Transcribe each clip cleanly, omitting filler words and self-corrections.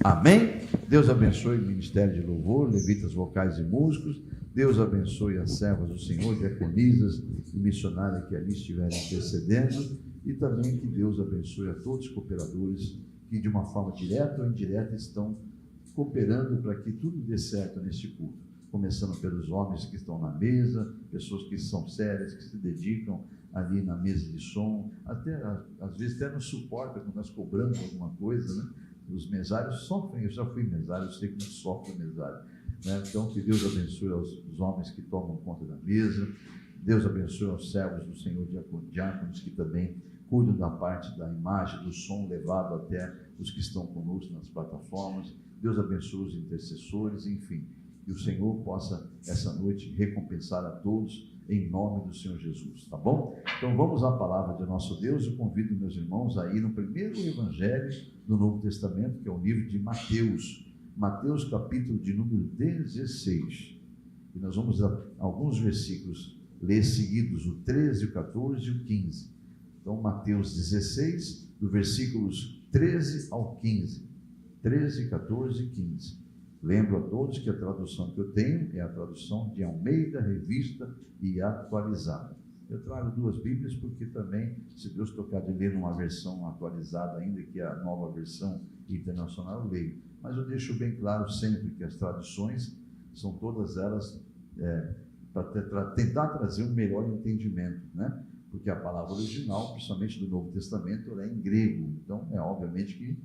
Amém? Deus abençoe o Ministério de Louvor, levitas vocais e músicos. Deus abençoe as servas do Senhor, diaconisas e missionárias que ali estiverem intercedendo. E também que Deus abençoe a todos os cooperadores que de uma forma direta ou indireta estão cooperando para que tudo dê certo neste culto. Começando pelos homens que estão na mesa, pessoas que são sérias, que se dedicam ali na mesa de som, até às vezes até nos suporta quando nós cobramos alguma coisa, né? Os mesários sofrem, eu já fui mesário, eu sei como sofre o mesário, né? Então que Deus abençoe os homens que tomam conta da mesa, Deus abençoe os servos do Senhor, diáconos que também cuidam da parte da imagem, do som levado até os que estão conosco nas plataformas. Deus abençoe os intercessores, enfim, que o Senhor possa essa noite recompensar a todos em nome do Senhor Jesus, tá bom? Então vamos à palavra de nosso Deus. Eu convido meus irmãos a ir no primeiro evangelho do Novo Testamento, que é o livro de Mateus, Mateus capítulo de número 16, e nós vamos a alguns versículos ler seguidos, o 13, o 14 e o 15. Então Mateus 16, do versículos 13 ao 15, 13, 14 e 15. Lembro a todos que a tradução que eu tenho é a tradução de Almeida, Revista e Atualizada. Eu trago duas Bíblias porque também, se Deus tocar de ler numa versão atualizada ainda, que é a nova versão internacional, eu leio. Mas eu deixo bem claro sempre que as traduções são todas elas para tentar trazer um melhor entendimento, né? Porque a palavra original, principalmente do Novo Testamento, ela é em grego, então é obviamente que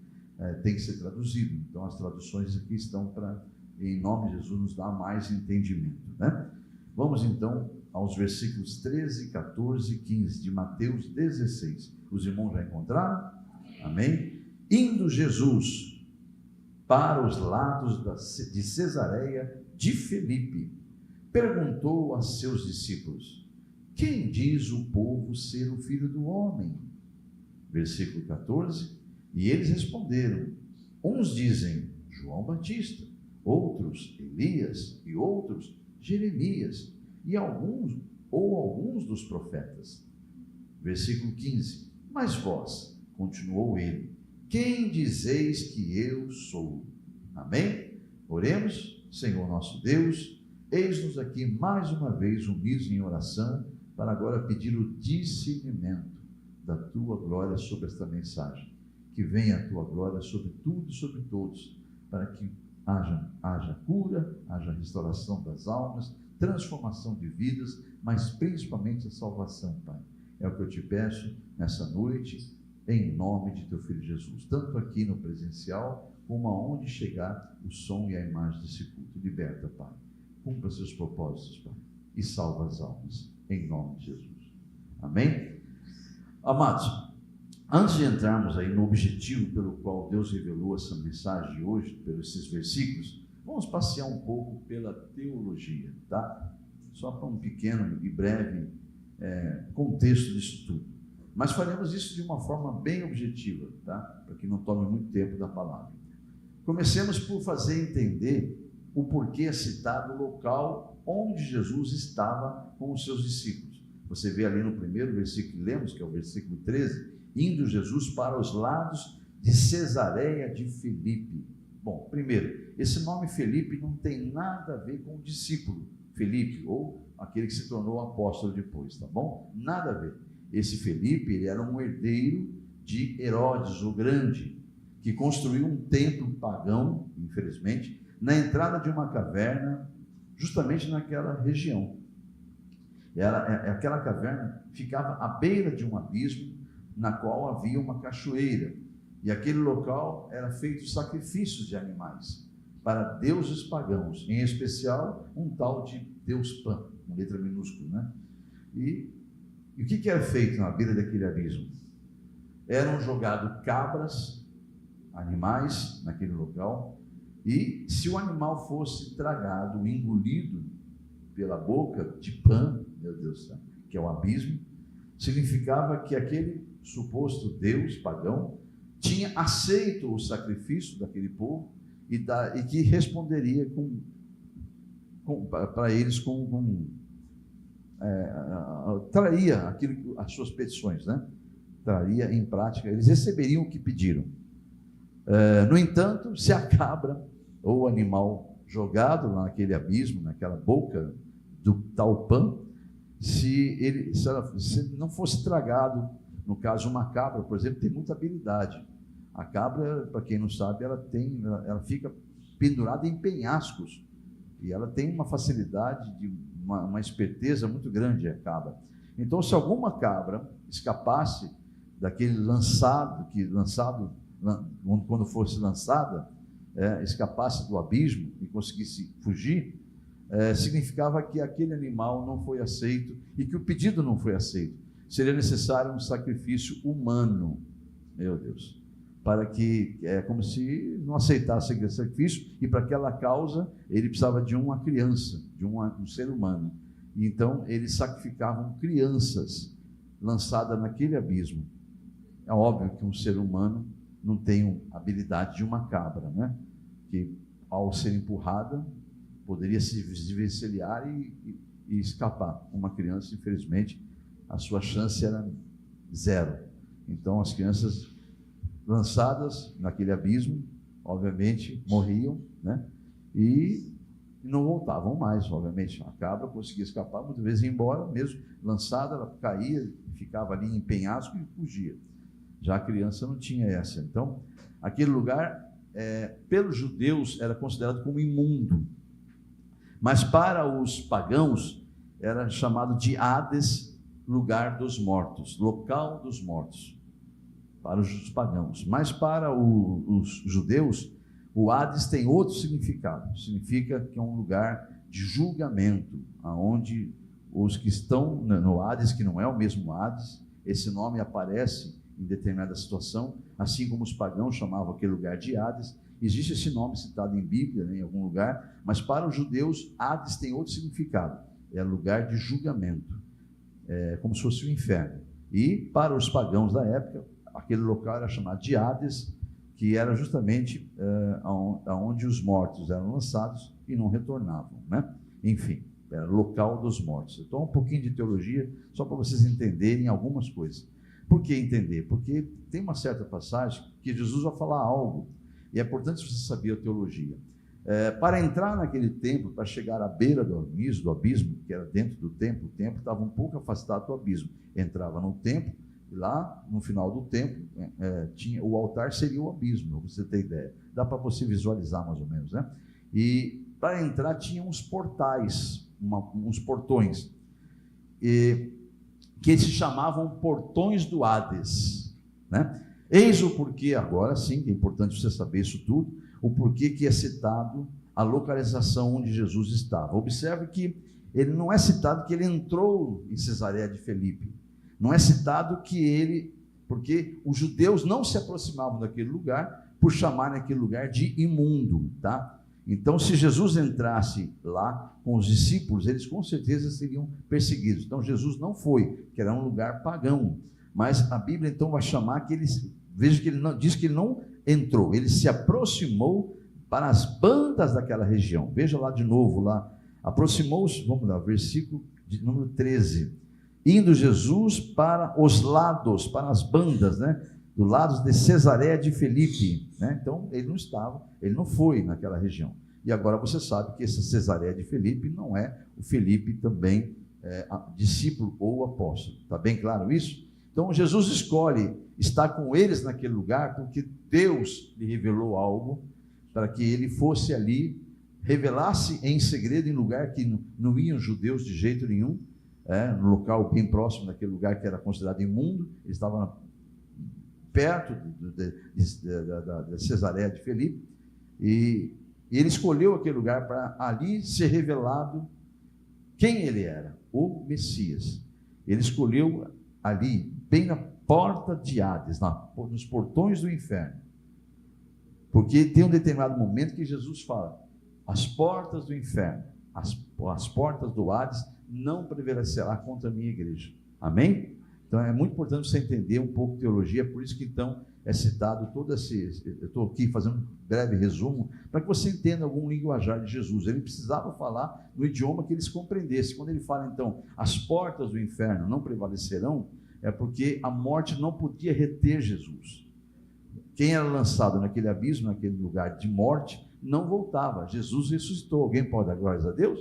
tem que ser traduzido. Então as traduções aqui estão para, em nome de Jesus, nos dar mais entendimento, né? Vamos então aos versículos 13, 14 e 15 de Mateus 16. Os irmãos já encontraram? Amém? Indo Jesus para os lados de Cesareia de Filipe, perguntou a seus discípulos: quem diz o povo ser o Filho do Homem? Versículo 14. E eles responderam: uns dizem João Batista, outros Elias, e outros Jeremias, e alguns dos profetas. Versículo 15. Mas vós, continuou ele, quem dizeis que eu sou? Amém? Oremos. Senhor nosso Deus, eis-nos aqui mais uma vez unidos em oração, para agora pedir o discernimento da tua glória sobre esta mensagem. Que venha a tua glória sobre tudo e sobre todos, para que haja cura, haja restauração das almas, transformação de vidas, mas principalmente a salvação, Pai. É o que eu te peço nessa noite, em nome de teu Filho Jesus, tanto aqui no presencial, como aonde chegar o som e a imagem desse culto. Liberta, Pai, cumpra seus propósitos, Pai, e salva as almas, em nome de Jesus. Amém? Amados, antes de entrarmos aí no objetivo pelo qual Deus revelou essa mensagem de hoje, pelos esses versículos, vamos passear um pouco pela teologia, tá? Só para um pequeno e breve contexto disso tudo. Mas faremos isso de uma forma bem objetiva, tá? Para que não tome muito tempo da palavra. Comecemos por fazer entender o porquê é citado o local onde Jesus estava com os seus discípulos. Você vê ali no primeiro versículo que lemos, que é o versículo 13, indo Jesus para os lados de Cesareia de Filipe. Bom, primeiro, esse nome Filipe não tem nada a ver com o discípulo Filipe, ou aquele que se tornou apóstolo depois, tá bom? Nada a ver. Esse Filipe, ele era um herdeiro de Herodes o Grande, que construiu um templo pagão, infelizmente, na entrada de uma caverna, justamente naquela região. Aquela caverna ficava à beira de um abismo, na qual havia uma cachoeira, e aquele local era feito sacrifícios de animais para deuses pagãos, em especial um tal de Deus Pan, com letra minúscula, né? E o que era feito na beira daquele abismo? Eram jogados cabras, animais, naquele local, e se o animal fosse tragado, engolido pela boca de Pan, meu Deus do céu, que é o abismo, significava que aquele suposto Deus pagão tinha aceito o sacrifício daquele povo e que responderia para eles traria as suas petições, né? Traria em prática, eles receberiam o que pediram. No entanto, se a cabra ou o animal jogado lá naquele abismo, naquela boca do Taupã, se não fosse tragado, no caso uma cabra, por exemplo, tem muita habilidade. A cabra, para quem não sabe, ela fica pendurada em penhascos, e ela tem uma facilidade, uma esperteza muito grande, a cabra. Então, se alguma cabra escapasse daquele quando fosse lançada, escapasse do abismo e conseguisse fugir, significava que aquele animal não foi aceito e que o pedido não foi aceito. Seria necessário um sacrifício humano, meu Deus, para que, como se não aceitasse aquele sacrifício, e para aquela causa ele precisava de uma criança, de um ser humano. E então eles sacrificavam crianças lançadas naquele abismo. É óbvio que um ser humano não tem a habilidade de uma cabra, né? Que ao ser empurrada poderia se desvencilhar e escapar. Uma criança, infelizmente, a sua chance era zero. Então as crianças lançadas naquele abismo, obviamente, morriam, né? E não voltavam mais, obviamente. A cabra conseguia escapar, muitas vezes ia embora, mesmo lançada, ela caía, ficava ali em penhasco e fugia. Já a criança não tinha essa. Então, aquele lugar, pelos judeus, era considerado como imundo. Mas para os pagãos, era chamado de Hades, lugar dos mortos, local dos mortos, para os pagãos. Mas para os judeus, o Hades tem outro significado. Significa que é um lugar de julgamento, onde os que estão no Hades, que não é o mesmo Hades, esse nome aparece em determinada situação, assim como os pagãos chamavam aquele lugar de Hades. Existe esse nome citado em Bíblia, né, em algum lugar, mas para os judeus, Hades tem outro significado. É lugar de julgamento, como se fosse o inferno. E para os pagãos da época, aquele local era chamado de Hades, que era justamente onde os mortos eram lançados e não retornavam, né? Enfim, era local dos mortos. Então, um pouquinho de teologia, só para vocês entenderem algumas coisas. Por que entender? Porque tem uma certa passagem que Jesus vai falar algo, e é importante você saber a teologia. Para entrar naquele templo, para chegar à beira do abismo, que era dentro do templo, o templo estava um pouco afastado do abismo. Entrava no templo, e lá no final do templo, o altar seria o abismo, para você ter ideia. Dá para você visualizar mais ou menos, né? E para entrar tinha uns portais, uns portões, que se chamavam portões do Hades, né? Eis o porquê, agora sim, que é importante você saber isso tudo, o porquê que é citado a localização onde Jesus estava. Observe que ele não é citado que ele entrou em Cesareia de Filipe, não é citado porque os judeus não se aproximavam daquele lugar, por chamar aquele lugar de imundo, tá? Então, se Jesus entrasse lá com os discípulos, eles com certeza seriam perseguidos. Então, Jesus não foi, que era um lugar pagão. Mas a Bíblia então vai chamar que veja que ele não diz que ele não entrou, ele se aproximou para as bandas daquela região. Veja lá de novo, lá, aproximou-se, vamos lá, versículo de número 13. Indo Jesus para os lados, para as bandas, né? Do lado de Cesareia de Filipe, né? Então ele não foi naquela região. E agora você sabe que essa Cesareia de Filipe não é o Filipe também discípulo ou apóstolo. Está bem claro isso? Então Jesus escolhe estar com eles naquele lugar porque Deus lhe revelou algo para que ele fosse ali, revelasse em segredo em lugar que não iam judeus de jeito nenhum, no local bem próximo daquele lugar que era considerado imundo. Ele estava perto da Cesareia de Filipe, e ele escolheu aquele lugar para ali ser revelado quem ele era, o Messias. Ele escolheu ali, bem na porta de Hades, nos portões do inferno, porque tem um determinado momento que Jesus fala: as portas do inferno, as portas do Hades não prevalecerá contra a minha igreja. Amém? Então é muito importante você entender um pouco de teologia, por isso que então é citado todo esse, eu estou aqui fazendo um breve resumo, para que você entenda algum linguajar de Jesus. Ele precisava falar no idioma que eles compreendessem. Quando ele fala então, as portas do inferno não prevalecerão, é porque a morte não podia reter Jesus. quem era lançado naquele abismo, naquele lugar de morte, não voltava. Jesus ressuscitou. Alguém pode dar glórias a Deus?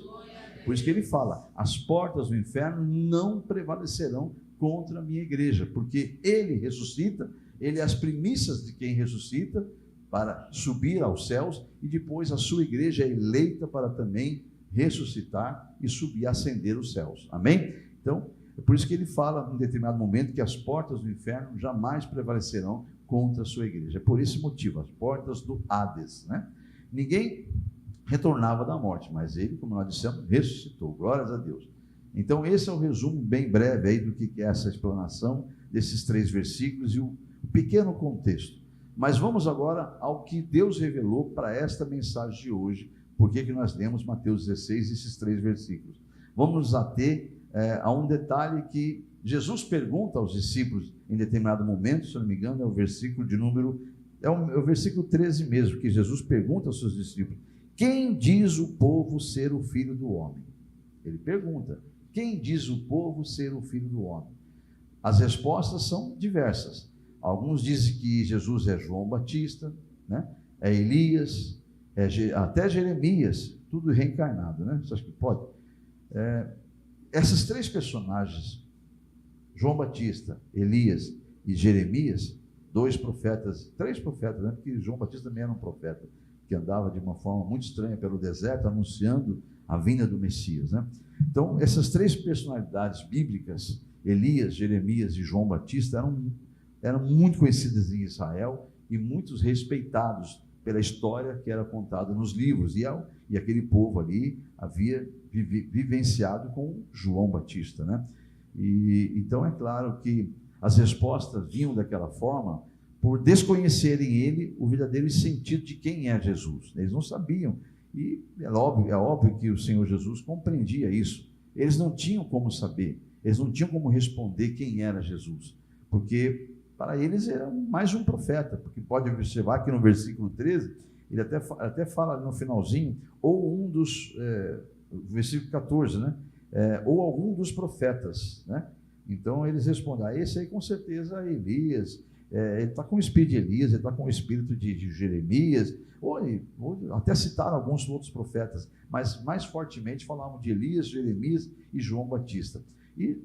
Por isso que ele fala: as portas do inferno não prevalecerão contra a minha igreja, porque ele ressuscita, ele é as primícias de quem ressuscita para subir aos céus, e depois a sua igreja é eleita para também ressuscitar e subir, ascender os céus. Amém? Então, é por isso que ele fala em determinado momento que as portas do inferno jamais prevalecerão contra a sua igreja. É por esse motivo, as portas do Hades, né? Ninguém retornava da morte, mas ele, como nós dissemos, ressuscitou. Glórias a Deus. Então, esse é o resumo bem breve aí do que é essa explanação desses 3 versículos e o pequeno contexto. Mas vamos agora ao que Deus revelou para esta mensagem de hoje. Por que nós lemos Mateus 16, esses 3 versículos? Vamos nos ater a um detalhe que Jesus pergunta aos discípulos em determinado momento, se eu não me engano, é o versículo de número, é o versículo 13 mesmo, que Jesus pergunta aos seus discípulos: quem diz o povo ser o Filho do Homem? Ele pergunta: quem diz o povo ser o Filho do Homem? As respostas são diversas. Alguns dizem que Jesus é João Batista, né? É Elias, até Jeremias, tudo reencarnado, né? Você acha que pode? Essas 3 personagens, João Batista, Elias e Jeremias, 2 profetas, 3 profetas, né? Porque João Batista também era um profeta, que andava de uma forma muito estranha pelo deserto, anunciando a vinda do Messias, né? Então, essas 3 personalidades bíblicas, Elias, Jeremias e João Batista, eram muito conhecidas em Israel e muitos respeitados pela história que era contada nos livros, e aquele povo ali havia vivenciado com João Batista, né? E então é claro que as respostas vinham daquela forma por desconhecerem ele, o verdadeiro sentido de quem é Jesus. Eles não sabiam, e é óbvio que o Senhor Jesus compreendia isso. Eles não tinham como saber, eles não tinham como responder quem era Jesus, porque para eles era mais um profeta, porque pode observar que no versículo 13, ele até fala no finalzinho, ou um dos, versículo 14, né? Ou algum dos profetas, né? Então eles respondem: esse aí com certeza é Elias, ele está com o espírito de Elias, ele está com o espírito de Jeremias, ou até citaram alguns outros profetas, mas mais fortemente falavam de Elias, Jeremias e João Batista. E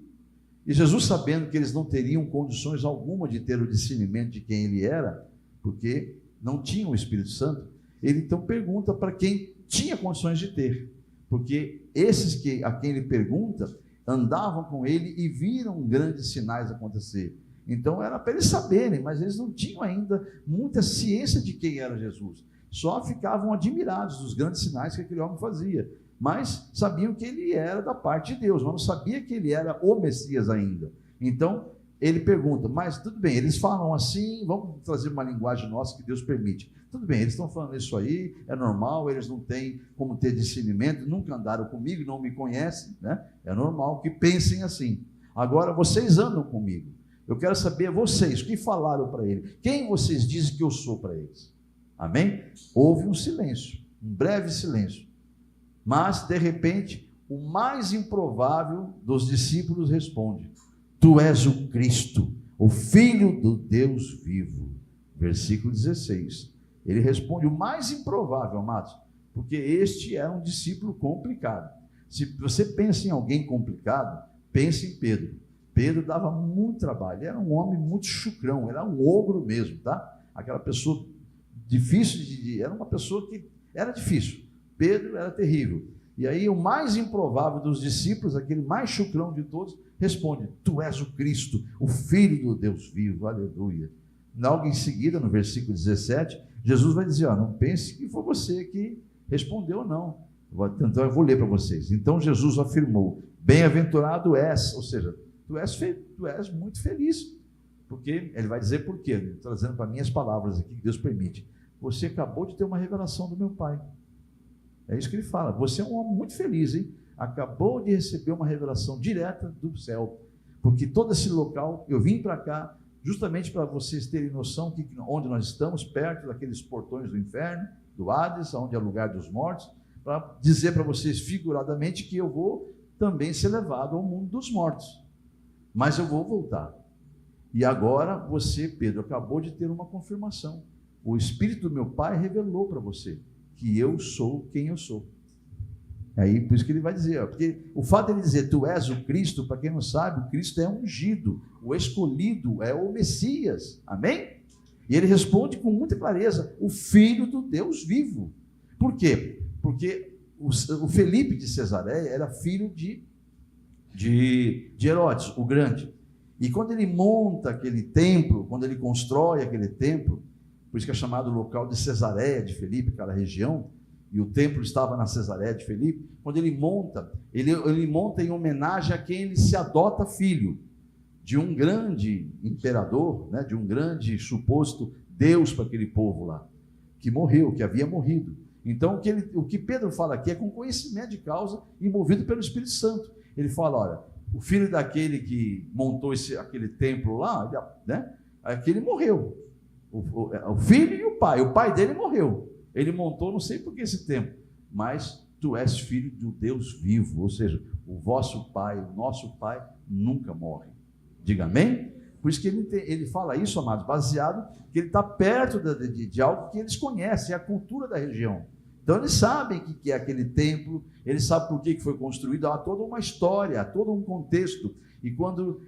Jesus, sabendo que eles não teriam condições alguma de ter o discernimento de quem ele era, porque não tinham o Espírito Santo, ele então pergunta para quem tinha condições de ter, porque esses a quem ele pergunta andavam com ele e viram grandes sinais acontecer. Então era para eles saberem, mas eles não tinham ainda muita ciência de quem era Jesus, só ficavam admirados dos grandes sinais que aquele homem fazia, mas sabiam que ele era da parte de Deus, mas não sabia que ele era o Messias ainda. Então ele pergunta: mas tudo bem, eles falam assim, vamos trazer uma linguagem nossa que Deus permite. Tudo bem, eles estão falando isso aí, é normal, eles não têm como ter discernimento, nunca andaram comigo, não me conhecem, né? É normal que pensem assim. Agora vocês andam comigo, eu quero saber vocês, o que falaram para ele? Quem vocês dizem que eu sou para eles? Amém? Houve um silêncio, um breve silêncio, mas de repente o mais improvável dos discípulos responde: tu és o Cristo, o Filho do Deus vivo. Versículo 16, ele responde o mais improvável, amados, porque este era um discípulo complicado. Se você pensa em alguém complicado, pense em Pedro. Pedro dava muito trabalho, ele era um homem muito chucrão, era um ogro mesmo, tá? Aquela pessoa difícil era uma pessoa que era difícil. Pedro era terrível. E aí o mais improvável dos discípulos, aquele mais chucrão de todos, responde: tu és o Cristo, o Filho do Deus vivo. Aleluia. Logo em seguida, no versículo 17, Jesus vai dizer: não pense que foi você que respondeu, não. Então eu vou ler para vocês. Então Jesus afirmou: bem-aventurado és, ou seja, tu és muito feliz, porque ele vai dizer por quê, trazendo para mim as palavras aqui que Deus permite. Você acabou de ter uma revelação do meu Pai. É isso que ele fala. Você é um homem muito feliz, hein? Acabou de receber uma revelação direta do céu, porque todo esse local, eu vim para cá justamente para vocês terem noção que onde nós estamos, perto daqueles portões do inferno, do Hades, onde é o lugar dos mortos, para dizer para vocês figuradamente que eu vou também ser levado ao mundo dos mortos, mas eu vou voltar. E agora você, Pedro, acabou de ter uma confirmação. O Espírito do meu Pai revelou para você que eu sou quem eu sou. Aí, por isso que ele vai dizer, porque o fato de ele dizer, tu és o Cristo, para quem não sabe, o Cristo é ungido, o escolhido, é o Messias, amém? E ele responde com muita clareza, o Filho do Deus vivo. Por quê? Porque o Felipe de Cesareia era filho de Herodes, o Grande. E quando ele monta aquele templo, quando ele constrói aquele templo, por isso que é chamado o local de Cesareia de Felipe, aquela região, e o templo estava na Cesareia de Felipe, quando ele monta em homenagem a quem ele se adota filho, de um grande imperador, né, de um grande suposto Deus para aquele povo lá, que morreu, que havia morrido. Então o que Pedro fala aqui é com conhecimento de causa e movido pelo Espírito Santo. Ele fala, olha, o filho daquele que montou aquele templo lá, né, aquele morreu, o filho e o pai dele morreu. Ele montou, não sei por que esse templo, mas tu és filho do Deus vivo, ou seja, o vosso Pai, o nosso Pai nunca morre. Diga amém? Por isso que ele fala isso, amados, baseado que ele está perto de algo que eles conhecem, é a cultura da região. Então eles sabem o que é aquele templo, eles sabem por que foi construído, há toda uma história, há todo um contexto. E quando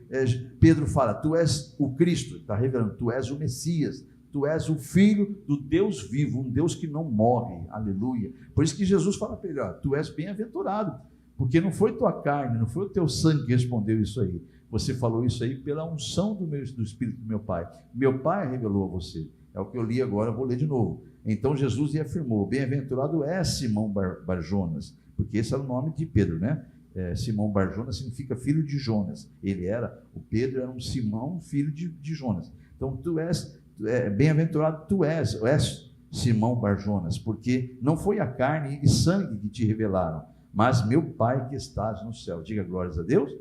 Pedro fala, tu és o Cristo, está revelando, tu és o Messias, tu és o Filho do Deus vivo, um Deus que não morre, aleluia. Por isso que Jesus fala para ele, ó, tu és bem-aventurado, porque não foi tua carne, não foi o teu sangue que respondeu isso aí, você falou isso aí pela unção do Espírito do meu Pai. Meu Pai revelou a você, é o que eu li agora, vou ler de novo. Então Jesus lhe afirmou, bem-aventurado é Simão Barjonas, porque esse era o nome de Pedro, né? Simão Barjonas significa filho de Jonas, o Pedro era um Simão, filho de Jonas. Então tu és, bem-aventurado tu és Simão Barjonas, porque não foi a carne e sangue que te revelaram, mas meu Pai que estás no céu. Diga glórias a Deus.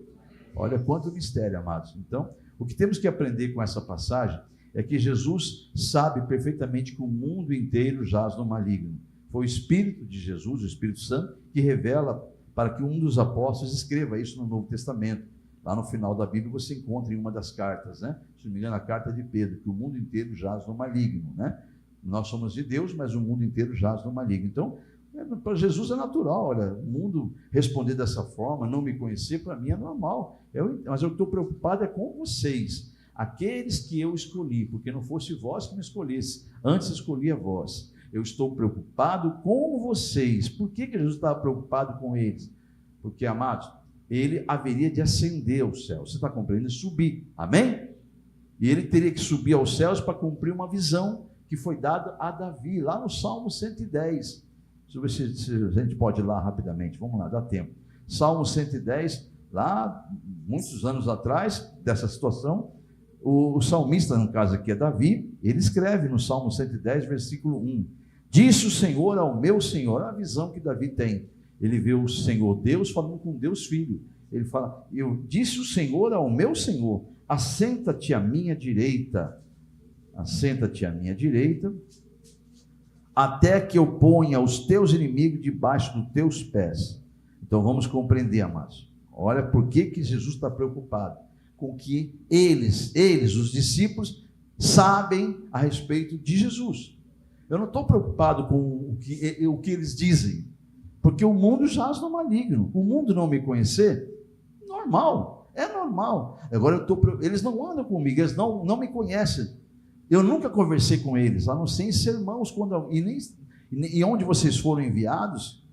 Olha quanto mistério, amados. Então, o que temos que aprender com essa passagem é que Jesus sabe perfeitamente que o mundo inteiro jaz no maligno. Foi o Espírito de Jesus, o Espírito Santo, que revela para que um dos apóstolos escreva isso no Novo Testamento. Lá no final da Bíblia você encontra em uma das cartas, né? Se não me engano, a carta de Pedro, que o mundo inteiro jaz no maligno, né? Nós somos de Deus, mas o mundo inteiro jaz no maligno. Então, para Jesus é natural, olha, o mundo responder dessa forma, não me conhecer, para mim é normal. Mas eu estou preocupado com vocês, aqueles que eu escolhi, porque não fosse vós que me escolhesse, antes escolhi a vós. Eu estou preocupado com vocês. Por que Jesus estava preocupado com eles? Porque, amados, ele haveria de ascender ao céu. Você está compreendendo? Subir, amém? E ele teria que subir aos céus para cumprir uma visão que foi dada a Davi, lá no Salmo 110. Deixa eu ver se a gente pode ir lá rapidamente, vamos lá, dá tempo. Salmo 110, lá, muitos anos atrás, dessa situação, o salmista, no caso aqui é Davi, ele escreve no Salmo 110, versículo 1, disse o Senhor ao meu Senhor, a visão que Davi tem, ele vê o Senhor Deus falando com Deus Filho, ele fala, eu disse o Senhor ao meu Senhor, assenta-te à minha direita, até que eu ponha os teus inimigos debaixo dos teus pés. Então vamos compreender, amados, olha por que Jesus está preocupado, com que eles, os discípulos, sabem a respeito de Jesus. Eu não estou preocupado com o que eles dizem, porque o mundo jaz no maligno. O mundo não me conhecer, normal, é normal. Agora eles não andam comigo, eles não me conhecem. Eu nunca conversei com eles, a não ser em sermãos, e onde vocês foram enviados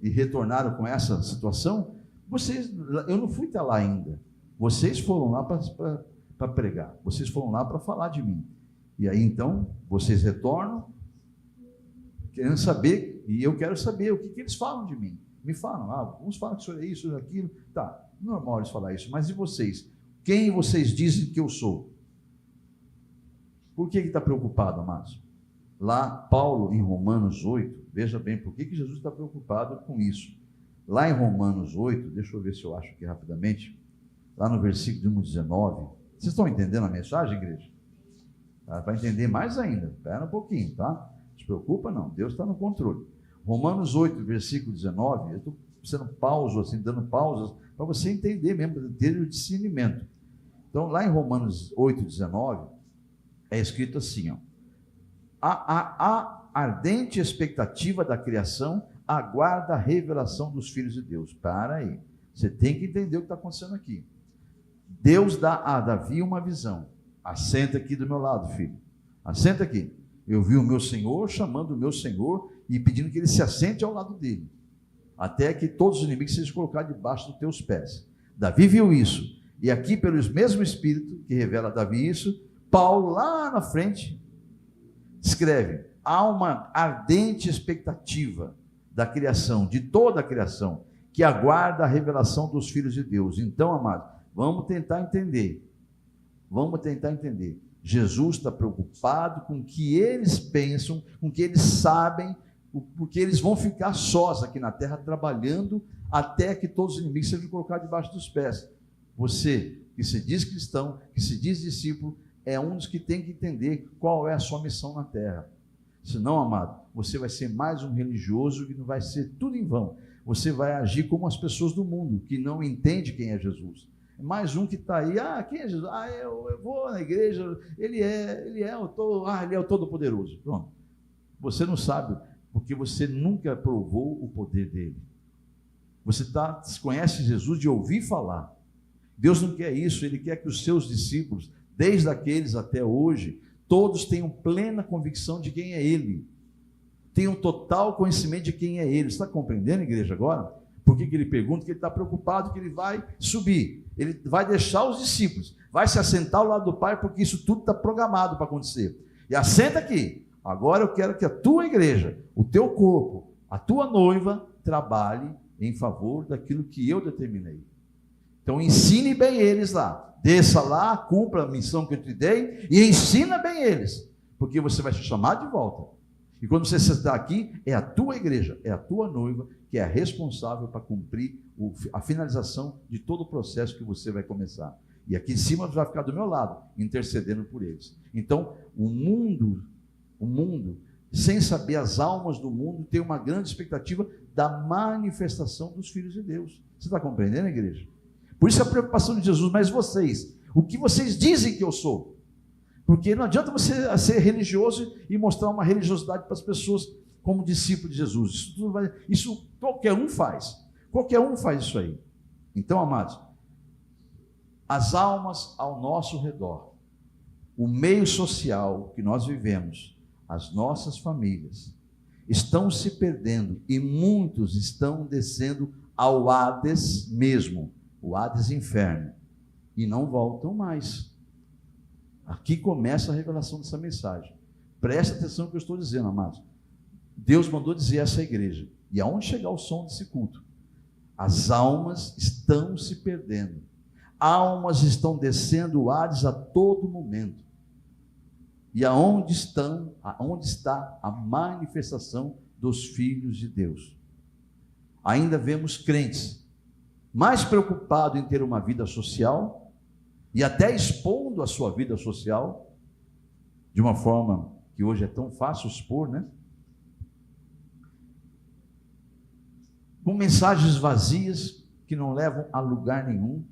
e retornaram com essa situação, eu não fui até lá ainda. Vocês foram lá para pregar, vocês foram lá para falar de mim. E aí então, vocês retornam, querendo saber, e eu quero saber o que eles falam de mim. Me falam, uns falam que isso é isso, aquilo, tá, normal eles falar isso, mas e vocês? Quem vocês dizem que eu sou? Por que está preocupado, amados? Lá, Paulo, em Romanos 8, veja bem, por que Jesus está preocupado com isso? Lá em Romanos 8, deixa eu ver se eu acho aqui rapidamente, lá no versículo 19, vocês estão entendendo a mensagem, igreja? Vai entender mais ainda, espera um pouquinho, tá? Não se preocupa não, Deus está no controle. Romanos 8, versículo 19, eu estou dando pausas para você entender mesmo, ter o discernimento. Então, lá em Romanos 8,19, é escrito assim, ó, a ardente expectativa da criação aguarda a revelação dos filhos de Deus. Para aí, você tem que entender o que está acontecendo aqui. Deus dá a Davi uma visão. Assenta aqui do meu lado, filho. Assenta aqui. Eu vi o meu Senhor chamando o meu Senhor e pedindo que ele se assente ao lado dele, até que todos os inimigos sejam colocados debaixo dos teus pés. Davi viu isso. E aqui, pelo mesmo Espírito que revela a Davi isso, Paulo, lá na frente, escreve: há uma ardente expectativa da criação, de toda a criação, que aguarda a revelação dos filhos de Deus. Então, amados, vamos tentar entender. Jesus está preocupado com o que eles pensam, com o que eles sabem, porque eles vão ficar sós aqui na terra, trabalhando até que todos os inimigos sejam colocados debaixo dos pés. Você, que se diz cristão, que se diz discípulo, é um dos que tem que entender qual é a sua missão na terra. Senão, amado, você vai ser mais um religioso que não vai ser tudo em vão. Você vai agir como as pessoas do mundo, que não entende quem é Jesus. Mais um que está aí, quem é Jesus? Eu vou na igreja, ele é o Todo-Poderoso. Pronto. Você não sabe, porque você nunca provou o poder dele. Você conhece Jesus de ouvir falar. Deus não quer isso, ele quer que os seus discípulos, desde aqueles até hoje, todos tenham plena convicção de quem é ele. Tenham total conhecimento de quem é ele. Você está compreendendo, igreja, agora? Por que ele pergunta? Que ele está preocupado que ele vai subir. Ele vai deixar os discípulos, vai se assentar ao lado do Pai, porque isso tudo está programado para acontecer. E assenta aqui. Agora eu quero que a tua igreja, o teu corpo, a tua noiva, trabalhe em favor daquilo que eu determinei. Então ensine bem eles lá. Desça lá, cumpra a missão que eu te dei e ensina bem eles, porque você vai se chamar de volta. E quando você está aqui, é a tua igreja, é a tua noiva que é a responsável para cumprir a finalização de todo o processo que você vai começar. E aqui em cima vai ficar do meu lado, intercedendo por eles. Então, o mundo, sem saber, as almas do mundo, tem uma grande expectativa da manifestação dos filhos de Deus. Você está compreendendo, igreja? Por isso a preocupação de Jesus, mas vocês, o que vocês dizem que eu sou? Porque não adianta você ser religioso e mostrar uma religiosidade para as pessoas como discípulo de Jesus. Isso qualquer um faz. Qualquer um faz isso aí. Então, amados, as almas ao nosso redor, o meio social que nós vivemos, as nossas famílias, estão se perdendo e muitos estão descendo ao Hades mesmo, o Hades inferno, e não voltam mais. Aqui começa a revelação dessa mensagem. Presta atenção no que eu estou dizendo, amados. Deus mandou dizer a essa igreja, e aonde chegar o som desse culto, as almas estão se perdendo, almas estão descendo o Hades a todo momento. E aonde está a manifestação dos filhos de Deus? Ainda vemos crentes mais preocupados em ter uma vida social e até expondo a sua vida social de uma forma que hoje é tão fácil expor, né? Com mensagens vazias que não levam a lugar nenhum,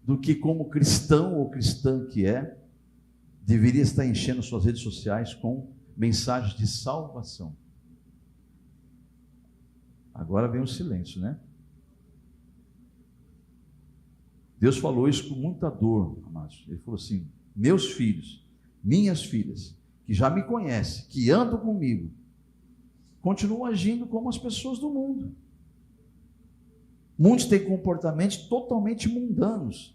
do que como cristão ou cristã que é, deveria estar enchendo suas redes sociais com mensagens de salvação. Agora vem o silêncio, né? Deus falou isso com muita dor, amados. Ele falou assim: meus filhos, minhas filhas, que já me conhecem, que andam comigo, continuam agindo como as pessoas do mundo. Muitos têm comportamentos totalmente mundanos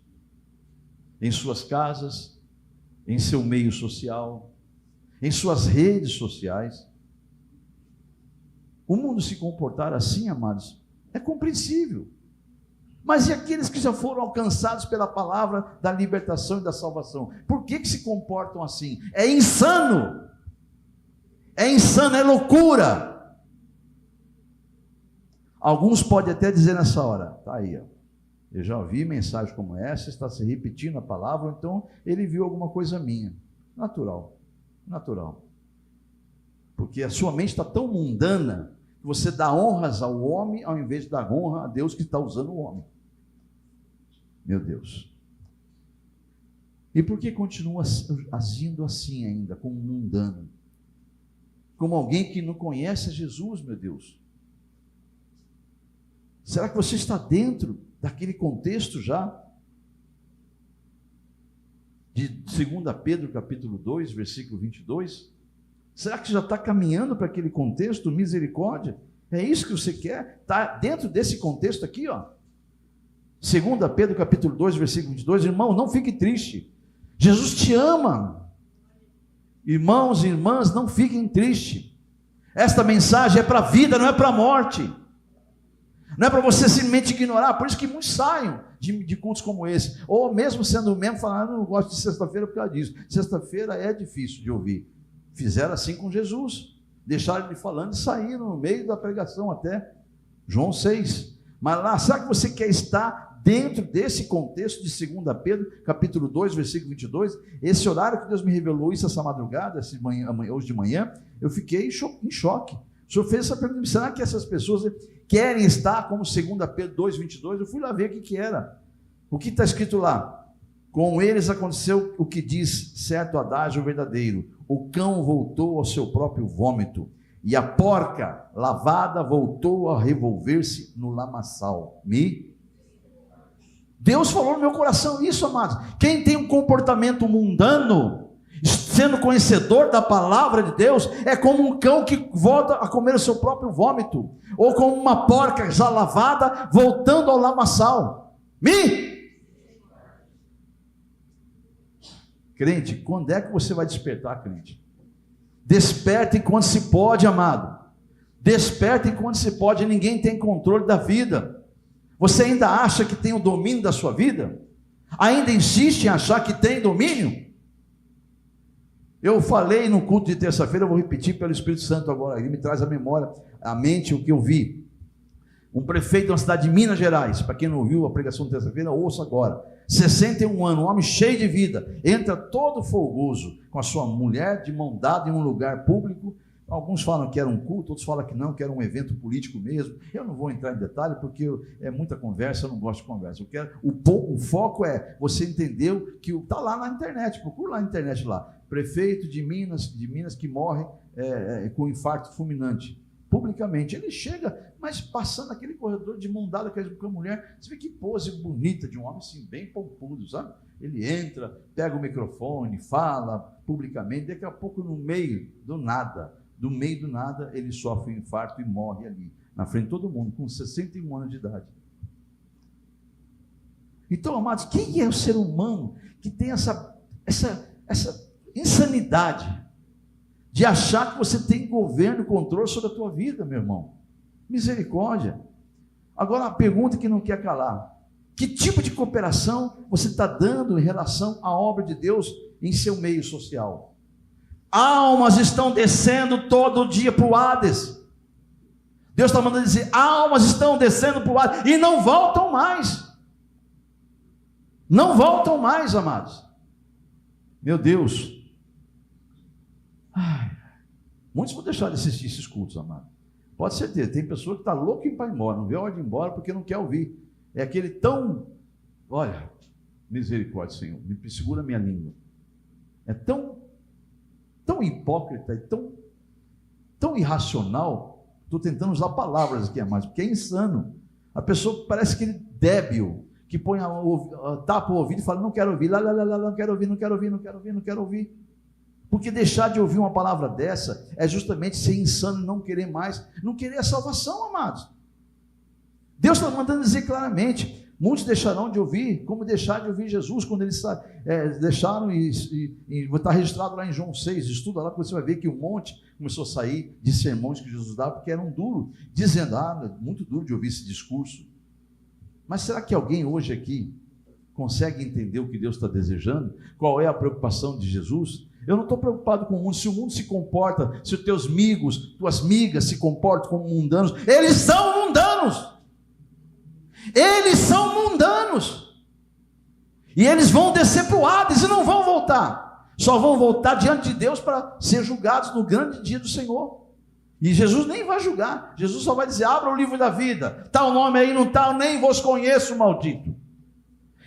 em suas casas, em seu meio social, em suas redes sociais. O mundo se comportar assim, amados, é compreensível. Mas e aqueles que já foram alcançados pela palavra da libertação e da salvação? Por que se comportam assim? É insano! É insano, é loucura! Alguns podem até dizer nessa hora, tá aí, ó, eu já ouvi mensagem como essa, está se repetindo a palavra, então ele viu alguma coisa minha. Natural. Porque a sua mente está tão mundana que você dá honras ao homem ao invés de dar honra a Deus que está usando o homem. Meu Deus. E por que continua agindo assim ainda, como um mundano? Como alguém que não conhece Jesus, meu Deus? Será que você está dentro daquele contexto já? De 2 Pedro capítulo 2, versículo 22? Será que já está caminhando para aquele contexto, misericórdia? É isso que você quer? Está dentro desse contexto aqui, ó. 2 Pedro capítulo 2, versículo 22, irmão, não fique triste. Jesus te ama. Irmãos e irmãs, não fiquem tristes. Esta mensagem é para a vida, não é para a morte. Não é para você simplesmente ignorar. Por isso que muitos saem de cultos como esse. Ou mesmo sendo membro, falando, não gosto de sexta-feira por causa disso. Sexta-feira é difícil de ouvir. Fizeram assim com Jesus. Deixaram ele falando e saíram no meio da pregação até. João 6. Mas lá, será que você quer estar dentro desse contexto de 2 Pedro, capítulo 2, versículo 22? Esse horário que Deus me revelou isso essa madrugada, hoje de manhã, eu fiquei em choque. O senhor fez essa pergunta, será que essas pessoas querem estar como 2 Pedro 2, 22? Eu fui lá ver o que era. O que está escrito lá? Com eles aconteceu o que diz certo adágio verdadeiro: o cão voltou ao seu próprio vômito, e a porca lavada voltou a revolver-se no lamaçal. Deus falou no meu coração isso, amados. Quem tem um comportamento mundano, sendo conhecedor da palavra de Deus, é como um cão que volta a comer o seu próprio vômito, ou como uma porca já lavada voltando ao lamaçal. Crente, quando é que você vai despertar, crente? Desperta enquanto se pode, amado. Desperta enquanto se pode. Ninguém tem controle da vida. Você ainda acha que tem o domínio da sua vida? Ainda insiste em achar que tem domínio? Eu falei no culto de terça-feira, eu vou repetir pelo Espírito Santo agora. Ele me traz à memória, à mente o que eu vi. Um prefeito de uma cidade de Minas Gerais, para quem não ouviu a pregação de terça-feira, ouça agora. 61 anos, um homem cheio de vida, entra todo folgoso, com a sua mulher de mão dada em um lugar público. Alguns falam que era um culto, outros falam que não, que era um evento político mesmo. Eu não vou entrar em detalhe, porque é muita conversa, eu não gosto de conversa. O foco é, você entendeu que está lá na internet, procura lá na internet lá. Prefeito de Minas que morre com infarto fulminante. Publicamente, ele chega, mas passando aquele corredor de mão dada com a mulher, você vê que pose bonita de um homem assim, bem pompudo, sabe? Ele entra, pega o microfone, fala publicamente, daqui a pouco no meio do nada, ele sofre um infarto e morre ali, na frente de todo mundo, com 61 anos de idade. Então, amados, quem é o ser humano que tem essa insanidade de achar que você tem governo, controle sobre a tua vida, meu irmão? Misericórdia. Agora, a pergunta que não quer calar: que tipo de cooperação você está dando em relação à obra de Deus em seu meio social? Almas estão descendo todo dia para o Hades. Deus está mandando dizer, almas estão descendo para o Hades e não voltam mais. Não voltam mais, amados. Meu Deus. Muitos vão deixar de assistir esses cultos, amado. Pode ser ter. Tem pessoa que está louca em ir embora, não vê a hora de ir embora porque não quer ouvir. É aquele tão, olha, misericórdia, Senhor, me segura a minha língua. É tão hipócrita, tão irracional. Estou tentando usar palavras aqui, amados, porque é insano. A pessoa parece aquele débil que põe tapa o ouvido e fala, não quero ouvir, não quero ouvir. Porque deixar de ouvir uma palavra dessa é justamente ser insano e não querer mais, não querer a salvação, amados. Deus está mandando dizer claramente, muitos deixarão de ouvir, como deixar de ouvir Jesus, quando eles deixaram, e está registrado lá em João 6, estuda lá, você vai ver que um monte começou a sair de sermões que Jesus dava, porque eram duros, dizendo, é muito duro de ouvir esse discurso. Mas será que alguém hoje aqui consegue entender o que Deus está desejando? Qual é a preocupação de Jesus? Eu não estou preocupado com o mundo. Se o mundo se comporta, se os teus amigos, tuas amigas se comportam como mundanos, eles são mundanos. Eles são mundanos. E eles vão descer para o Hades e não vão voltar. Só vão voltar diante de Deus para ser julgados no grande dia do Senhor. E Jesus nem vai julgar. Jesus só vai dizer, abra o livro da vida. Está o nome aí, não está, eu nem vos conheço, maldito.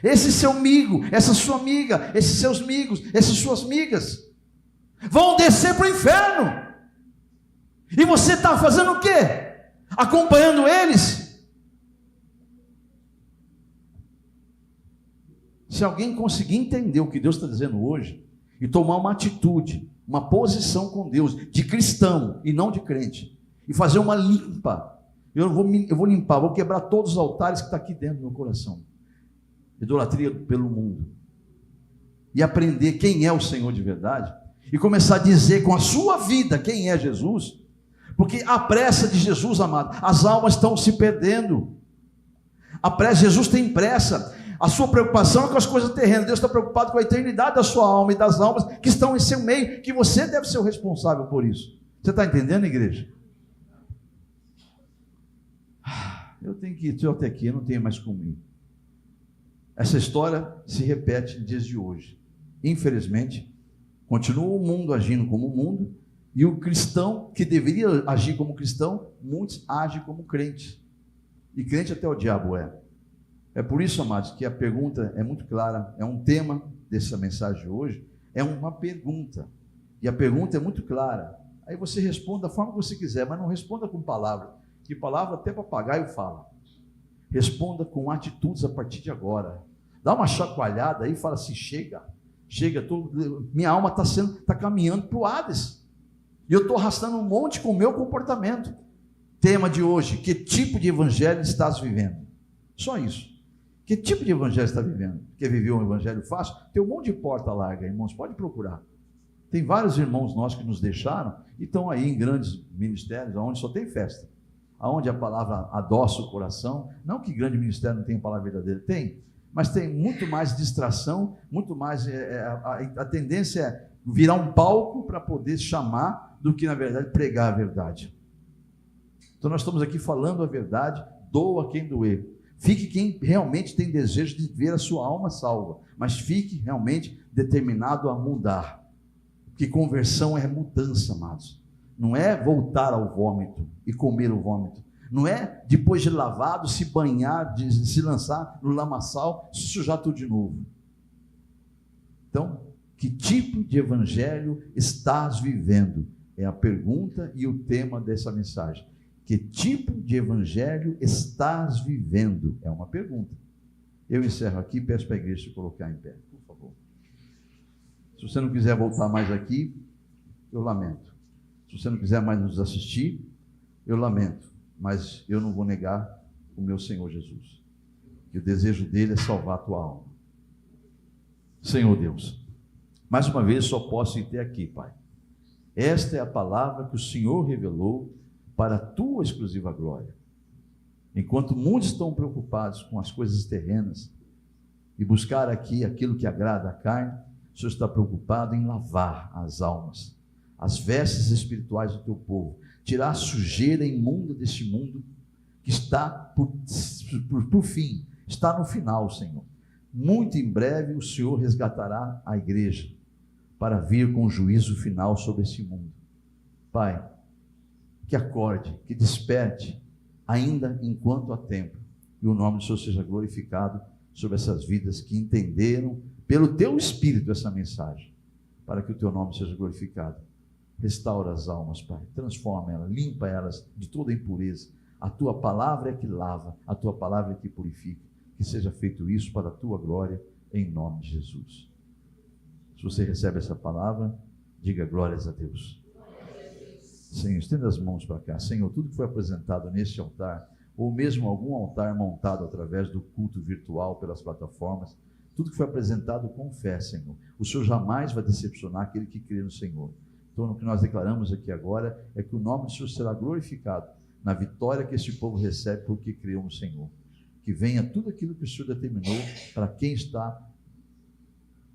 esse seu amigo, essa sua amiga, esses seus amigos, essas suas amigas, vão descer para o inferno. E você está fazendo o quê? Acompanhando eles? Se alguém conseguir entender o que Deus está dizendo hoje, e tomar uma atitude, uma posição com Deus, de cristão e não de crente, e fazer uma limpa, eu vou limpar, vou quebrar todos os altares que estão aqui dentro do meu coração, idolatria pelo mundo, e aprender quem é o Senhor de verdade, e começar a dizer com a sua vida quem é Jesus, porque a pressa de Jesus, amado, as almas estão se perdendo, Jesus tem pressa, a sua preocupação é com as coisas terrenas, Deus está preocupado com a eternidade da sua alma e das almas que estão em seu meio, que você deve ser o responsável por isso. Você está entendendo, igreja? Eu tenho que ir, estou até aqui, eu não tenho mais como ir. Essa história se repete em dias de hoje. Infelizmente, continua o mundo agindo como o mundo, e o cristão que deveria agir como cristão, muitos agem como crentes. E crente até o diabo é. É por isso, amados, que a pergunta é muito clara, é um tema dessa mensagem de hoje, é uma pergunta. E a pergunta é muito clara. Aí você responde da forma que você quiser, mas não responda com palavras, que palavra até papagaio fala. Responda com atitudes a partir de agora. Dá uma chacoalhada aí e fala assim: chega, minha alma está caminhando para o Hades. E eu estou arrastando um monte com o meu comportamento. Tema de hoje: que tipo de evangelho estás vivendo? Só isso. Que tipo de evangelho está vivendo? Quer viver um evangelho fácil? Tem um monte de porta larga, irmãos, pode procurar. Tem vários irmãos nossos que nos deixaram e estão aí em grandes ministérios, onde só tem festa, onde a palavra adoça o coração. Não que grande ministério não tenha palavra verdadeira, tem, mas tem muito mais distração, muito mais, a tendência é virar um palco para poder chamar, do que na verdade pregar a verdade. Então nós estamos aqui falando a verdade, doa quem doer. Fique quem realmente tem desejo de ver a sua alma salva, mas fique realmente determinado a mudar, porque conversão é mudança, amados. Não é voltar ao vômito e comer o vômito, não é depois de lavado se banhar, de se lançar no lamaçal, se sujar tudo de novo. Então, que tipo de evangelho estás vivendo? É a pergunta e o tema dessa mensagem. Que tipo de evangelho estás vivendo? É uma pergunta. Eu encerro aqui e peço para a igreja se colocar em pé, por favor. Se você não quiser voltar mais aqui, eu lamento. Se você não quiser mais nos assistir, eu lamento. Mas eu não vou negar o meu Senhor Jesus. E o desejo dele é salvar a tua alma. Senhor Deus, mais uma vez só posso ir até aqui, Pai. Esta é a palavra que o Senhor revelou para a tua exclusiva glória. Enquanto muitos estão preocupados com as coisas terrenas e buscar aqui aquilo que agrada a carne, o Senhor está preocupado em lavar as almas, as vestes espirituais do teu povo, tirar a sujeira imunda deste mundo que está por fim, está no final, Senhor. Muito em breve o Senhor resgatará a igreja para vir com o juízo final sobre este mundo. Pai, que acorde, que desperte, ainda enquanto há tempo, e o nome do Senhor seja glorificado sobre essas vidas que entenderam, pelo teu Espírito, essa mensagem, para que o teu nome seja glorificado. Restaura as almas, Pai, transforma elas, limpa elas de toda impureza. A tua palavra é que lava, a tua palavra é que purifica. Que seja feito isso para a tua glória, em nome de Jesus. Se você recebe essa palavra, diga glórias a Deus. Senhor, estenda as mãos para cá. Senhor, tudo que foi apresentado neste altar, ou mesmo algum altar montado através do culto virtual pelas plataformas, tudo que foi apresentado com fé, Senhor, o Senhor jamais vai decepcionar aquele que crê no Senhor. Então, o que nós declaramos aqui agora é que o nome do Senhor será glorificado na vitória que este povo recebe porque creu no Senhor. Que venha tudo aquilo que o Senhor determinou para quem está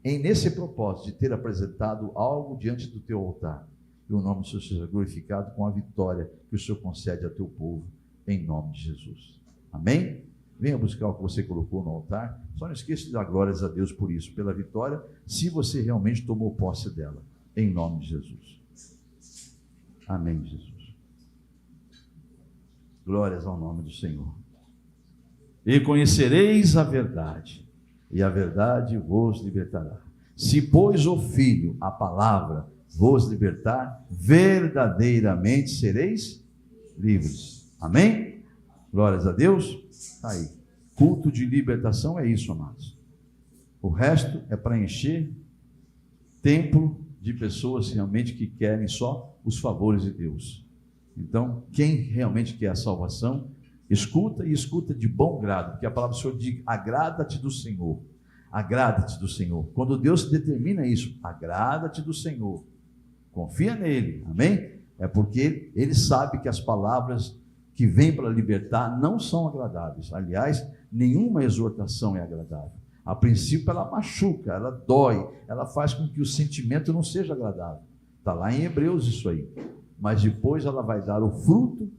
nesse propósito de ter apresentado algo diante do teu altar. E o nome do Senhor seja glorificado com a vitória que o Senhor concede a teu povo, em nome de Jesus. Amém? Venha buscar o que você colocou no altar. Só não esqueça de dar glórias a Deus por isso, pela vitória, se você realmente tomou posse dela, em nome de Jesus. Amém, Jesus. Glórias ao nome do Senhor. E conhecereis a verdade, e a verdade vos libertará. Se, pois, o Filho, a palavra, vos libertar, verdadeiramente sereis livres. Amém? Glórias a Deus. Está aí. Culto de libertação é isso, amados. O resto é para encher templo de pessoas realmente que querem só os favores de Deus. Então, quem realmente quer a salvação, escuta e escuta de bom grado, porque a palavra do Senhor diz: agrada-te do Senhor. Agrada-te do Senhor. Quando Deus determina isso, agrada-te do Senhor. Confia nele, amém? É porque ele sabe que as palavras que vêm para libertar não são agradáveis. Aliás, nenhuma exortação é agradável. A princípio ela machuca, ela dói, ela faz com que o sentimento não seja agradável. Está lá em Hebreus isso aí. Mas depois ela vai dar o fruto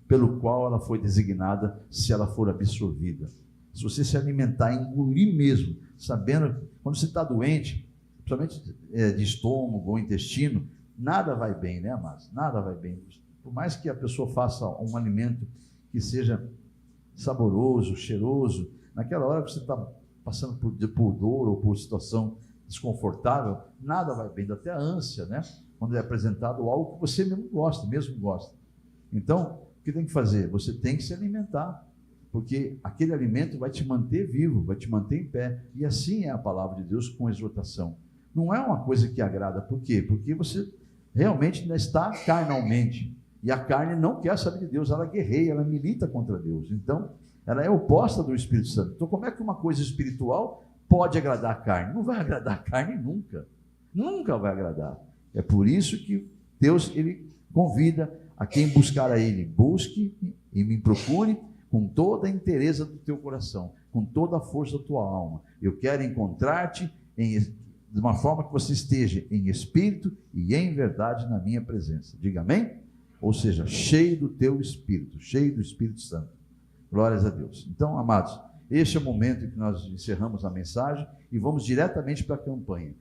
pelo qual ela foi designada, se ela for absorvida. Se você se alimentar, engolir mesmo, sabendo, quando você está doente, principalmente de estômago ou intestino, nada vai bem, né, amados? Nada vai bem. Por mais que a pessoa faça um alimento que seja saboroso, cheiroso, naquela hora que você está passando por dor ou por situação desconfortável, nada vai bem, dá até ânsia, né? Quando é apresentado algo que você mesmo gosta. Então, o que tem que fazer? Você tem que se alimentar, porque aquele alimento vai te manter vivo, vai te manter em pé, e assim é a palavra de Deus com exortação. Não é uma coisa que agrada, por quê? Porque você realmente ainda está carnalmente, e a carne não quer saber de Deus, ela guerreia, ela milita contra Deus, então ela é oposta do Espírito Santo. Então, como é que uma coisa espiritual pode agradar a carne? Não vai agradar a carne nunca, nunca vai agradar. É por isso que Deus, ele convida a quem buscar a ele: busque e me procure com toda a inteireza do teu coração, com toda a força da tua alma. Eu quero encontrar-te de uma forma que você esteja em espírito e em verdade na minha presença. Diga amém? Ou seja, cheio do teu espírito, cheio do Espírito Santo. Glórias a Deus. Então, amados, este é o momento em que nós encerramos a mensagem e vamos diretamente para a campanha.